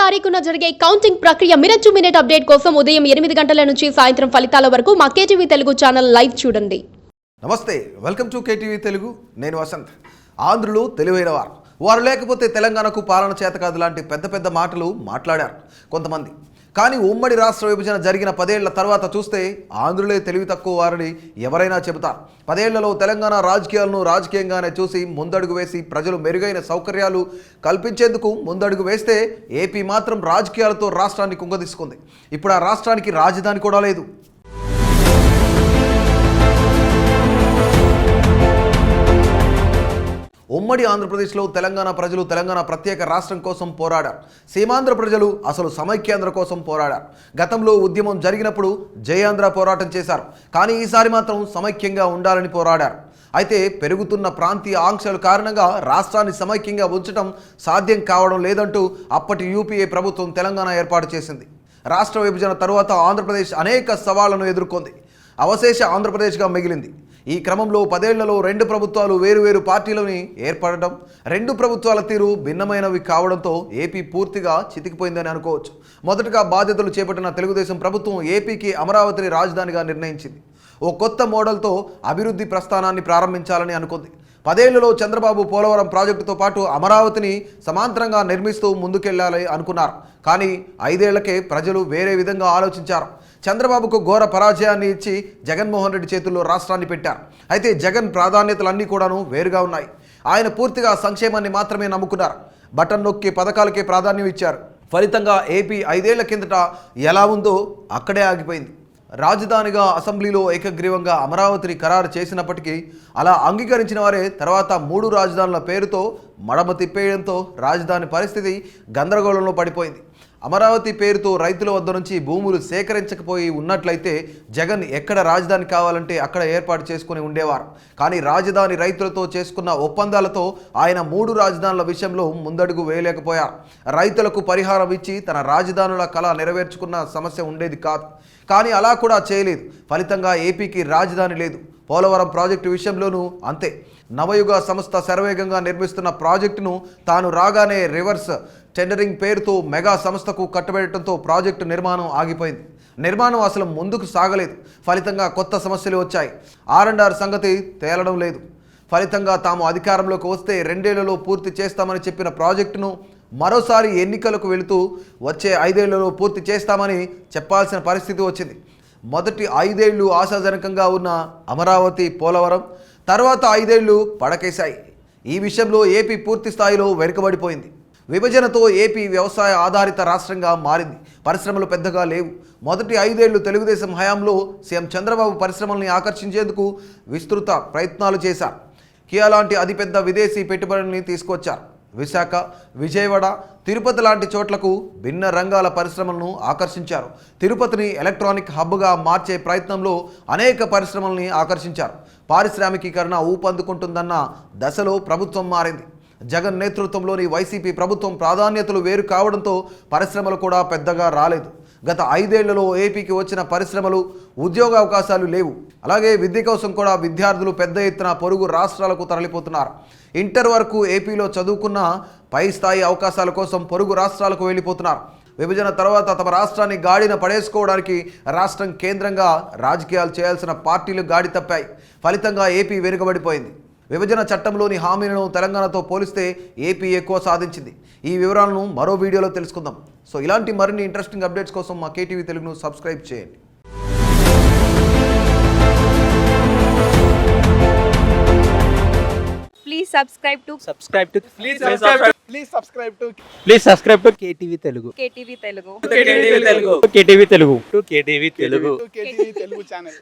తారీఖున జరిగే కౌంటింగ్ ప్రక్రియ మినిట్ టు మినిట్ అప్డేట్ కోసం ఉదయం 8 గంటల నుంచి సాయంత్రం ఫలితాల వరకు మా కేటీవీ తెలుగు ఛానల్ లైవ్ చూడండి. నమస్తే, వెల్కమ్ టు కేటీవీ తెలుగు. నేను వసంత్. ఆంధ్రులు తెలివైన వారు లేకపోతే తెలంగాణకు పాలన చేత కాదు లాంటి పెద్ద పెద్ద మాటలు మాట్లాడారు కొంతమంది. కానీ ఉమ్మడి రాష్ట్ర విభజన జరిగిన 10 ఏళ్ల తర్వాత చూస్తే ఆంధ్రులే తెలివి తక్కువ వారని ఎవరైనా చెబుతారు. 10 ఏళ్లలో తెలంగాణ రాజకీయాలను రాజకీయంగానే చూసి ముందడుగు వేసి ప్రజలు మెరుగైన సౌకర్యాలు కల్పించేందుకు ముందడుగు వేస్తే ఏపీ మాత్రం రాజకీయాలతో రాష్ట్రాన్ని కుంగదీసుకుంది. ఇప్పుడు ఆ రాష్ట్రానికి రాజధాని కూడా లేదు. ఉమ్మడి ఆంధ్రప్రదేశ్లో తెలంగాణ ప్రజలు తెలంగాణ ప్రత్యేక రాష్ట్రం కోసం పోరాడారు. సీమాంధ్ర ప్రజలు అసలు సమైక్యాంధ్ర కోసం పోరాడారు. గతంలో ఉద్యమం జరిగినప్పుడు జయాంధ్ర పోరాటం చేశారు. కానీ ఈసారి మాత్రం సమైక్యంగా ఉండాలని పోరాడారు. అయితే పెరుగుతున్న ప్రాంతీయ ఆంక్షల కారణంగా రాష్ట్రాన్ని సమైక్యంగా ఉంచడం సాధ్యం కావడం లేదంటూ అప్పటి యూపీఏ ప్రభుత్వం తెలంగాణ ఏర్పాటు చేసింది. రాష్ట్ర విభజన తరువాత ఆంధ్రప్రదేశ్ అనేక సవాళ్లను ఎదుర్కొంది. అవశేష ఆంధ్రప్రదేశ్గా మిగిలింది. ఈ క్రమంలో 10 ఏళ్లలో 2 ప్రభుత్వాలు వేరువేరు పార్టీలని ఏర్పడడం, 2 ప్రభుత్వాల తీరు భిన్నమైనవి కావడంతో ఏపీ పూర్తిగా చితికిపోయిందని అనుకోవచ్చు. మొదటగా బాధ్యతలు చేపట్టిన తెలుగుదేశం ప్రభుత్వం ఏపీకి అమరావతిని రాజధానిగా నిర్ణయించింది. ఓ కొత్త మోడల్తో అభివృద్ధి ప్రస్థానాన్ని ప్రారంభించాలని అనుకుంది. 10 ఏళ్లలో చంద్రబాబు పోలవరం ప్రాజెక్టుతో పాటు అమరావతిని సమాంతరంగా నిర్మిస్తూ ముందుకెళ్లాలి అనుకున్నారు. కానీ 5 ఏళ్లకే ప్రజలు వేరే విధంగా ఆలోచించారు. చంద్రబాబుకు ఘోర పరాజయాన్ని ఇచ్చి జగన్మోహన్ రెడ్డి చేతుల్లో రాష్ట్రాన్ని పెట్టారు. అయితే జగన్ ప్రాధాన్యతలన్నీ కూడాను వేరుగా ఉన్నాయి. ఆయన పూర్తిగా సంక్షేమాన్ని మాత్రమే నమ్ముకున్నారు. బటన్ నొక్కి పథకాలకే ప్రాధాన్యం ఇచ్చారు. ఫలితంగా ఏపీ 5 ఏళ్ల కిందట ఎలా ఉందో అక్కడే ఆగిపోయింది. రాజధానిగా అసెంబ్లీలో ఏకగ్రీవంగా అమరావతిని ఖరారు చేసినప్పటికీ అలా అంగీకరించిన వారే తర్వాత 3 రాజధానుల పేరుతో మడమ తిప్పేయడంతో రాజధాని పరిస్థితి గందరగోళంలో పడిపోయింది. అమరావతి పేరుతో రైతుల వద్ద నుంచి భూములు సేకరించకపోయి ఉన్నట్లయితే జగన్ ఎక్కడ రాజధాని కావాలంటే అక్కడ ఏర్పాటు చేసుకుని ఉండేవారు. కానీ రాజధాని రైతులతో చేసుకున్న ఒప్పందాలతో ఆయన 3 రాజధానుల విషయంలో ముందడుగు వేయలేకపోయారు. రైతులకు పరిహారం ఇచ్చి తన రాజధానుల కళ నెరవేర్చుకున్న సమస్య ఉండేది కాదు. కానీ అలా కూడా చేయలేదు. ఫలితంగా ఏపీకి రాజధాని లేదు. పోలవరం ప్రాజెక్టు విషయంలోనూ అంతే. నవయుగ సంస్థ శరవేగంగా నిర్మిస్తున్న ప్రాజెక్టును తాను రాగానే రివర్స్ టెండరింగ్ పేరుతో మెగా సంస్థకు కట్టబెట్టడంతో ప్రాజెక్టు నిర్మాణం ఆగిపోయింది. నిర్మాణం అసలు ముందుకు సాగలేదు. ఫలితంగా కొత్త సమస్యలు వచ్చాయి. R&R సంగతి తేలడం లేదు. ఫలితంగా తాము అధికారంలోకి వస్తే 2 ఏళ్లలో పూర్తి చేస్తామని చెప్పిన ప్రాజెక్టును మరోసారి ఎన్నికలకు వెళుతూ వచ్చే 5 ఏళ్లలో పూర్తి చేస్తామని చెప్పాల్సిన పరిస్థితి వచ్చింది. మొదటి 5 ఏళ్లు ఆశాజనకంగా ఉన్న అమరావతి, పోలవరం తర్వాత 5 ఏళ్లు పడకేశాయి. ఈ విషయంలో ఏపీ పూర్తి స్థాయిలో వెనుకబడిపోయింది. విభజనతో ఏపీ వ్యవసాయ ఆధారిత రాష్ట్రంగా మారింది. పరిశ్రమలు పెద్దగా లేవు. మొదటి 5 ఏళ్లు తెలుగుదేశం హయాంలో సీఎం చంద్రబాబు పరిశ్రమల్ని ఆకర్షించేందుకు విస్తృత ప్రయత్నాలు చేశారు. కియా లాంటి అతిపెద్ద విదేశీ పెట్టుబడుల్ని తీసుకొచ్చారు. విశాఖ, విజయవాడ, తిరుపతి లాంటి చోట్లకు భిన్న రంగాల పరిశ్రమలను ఆకర్షించారు. తిరుపతిని ఎలక్ట్రానిక్ హబ్గా మార్చే ప్రయత్నంలో అనేక పరిశ్రమల్ని ఆకర్షించారు. పారిశ్రామికీకరణ ఊపందుకుంటుందన్న దశలో ప్రభుత్వం మారింది. జగన్ నేతృత్వంలోని వైసీపీ ప్రభుత్వం ప్రాధాన్యతలు వేరు కావడంతో పరిశ్రమలు కూడా పెద్దగా రాలేదు. గత 5 ఏళ్లలో ఏపీకి వచ్చిన పరిశ్రమలు, ఉద్యోగ అవకాశాలు లేవు. అలాగే విద్య కోసం కూడా విద్యార్థులు పెద్ద ఎత్తున పొరుగు రాష్ట్రాలకు తరలిపోతున్నారు. ఇంటర్ వరకు ఏపీలో చదువుకున్న పై స్థాయి అవకాశాల కోసం పొరుగు రాష్ట్రాలకు వెళ్ళిపోతున్నారు. విభజన తర్వాత తమ రాష్ట్రాన్ని గాడిన పడేసుకోవడానికి రాష్ట్రం కేంద్రంగా రాజకీయాలు చేయాల్సిన పార్టీలు గాడి తప్పాయి. ఫలితంగా ఏపీ వెనుకబడిపోయింది. విభజన చట్టంలోని హామీలను తెలంగాణతో పోలిస్తే ఏపీ ఎక్కువ సాధించింది. ఈ వివరాలను మరో వీడియోలో తెలుసుకుందాం. సో ఇలాంటి మరిన్ని ఇంట్రెస్టింగ్ అప్డేట్స్ కోసం మా కేటీవీ తెలుగును సబ్స్క్రైబ్ చేయండి. Please subscribe to KTV Telugu. KTV Telugu. KTV Telugu channel.